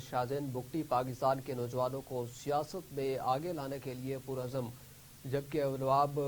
شاہزین بگٹی پاکستان کے نوجوانوں کو سیاست میں آگے لانے کے لیے پرعزم، جبکہ نواب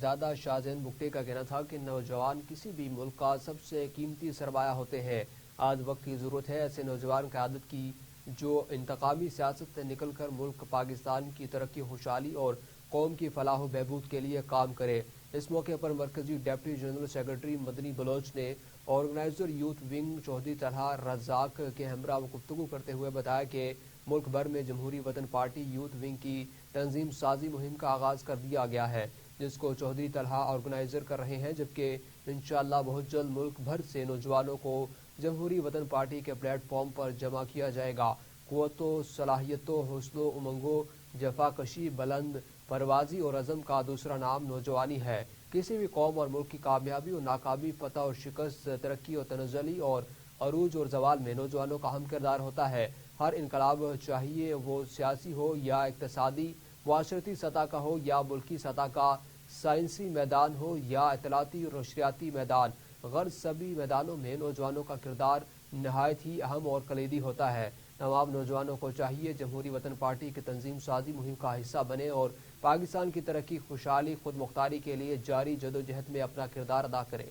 زادہ شاہزین بگٹی کا کہنا تھا کہ نوجوان کسی بھی ملک کا سب سے قیمتی سرمایہ ہوتے ہیں۔ آج وقت کی ضرورت ہے ایسے نوجوان قیادت کی جو انتقامی سیاست سے نکل کر ملک پاکستان کی ترقی، خوشحالی اور قوم کی فلاح و بہبود کے لیے کام کرے۔ اس موقع پر مرکزی deputy general secretary Madani Baloch نے organizer youth wing Chaudhry Talha Razzaq کے ہمراہ گفتگو کرتے ہوئے بتایا کہ ملک بھر میں جمہوری وطن پارٹی یوتھ ونگ کی تنظیم سازی مہم کا آغاز کر دیا گیا ہے، جس کو چودھری طلحہ آرگنائزر کر رہے ہیں، جبکہ انشاءاللہ بہت جلد ملک بھر سے نوجوانوں کو جمہوری وطن پارٹی کے پلیٹ فارم پر جمع کیا جائے گا۔ قوتوں، صلاحیتوں، حوصل و امنگوں، جفا کشی، بلند پروازی اور عزم کا دوسرا نام نوجوانی ہے۔ کسی بھی قوم اور ملک کی کامیابی اور ناکامی، فتح اور شکست، ترقی اور تنزلی اور عروج اور زوال میں نوجوانوں کا اہم کردار ہوتا ہے۔ ہر انقلاب، چاہیے وہ سیاسی ہو یا اقتصادی معاشرتی سطح کا ہو یا ملکی سطح کا، سائنسی میدان ہو یا اطلاعاتی اور نشریاتی میدان، غرض سبھی میدانوں میں نوجوانوں کا کردار نہایت ہی اہم اور کلیدی ہوتا ہے۔ تمام نوجوانوں کو چاہیے جمہوری وطن پارٹی کی تنظیم سازی مہم کا حصہ بنے اور پاکستان کی ترقی، خوشحالی، خود مختاری کے لیے جاری جدوجہد میں اپنا کردار ادا کرے۔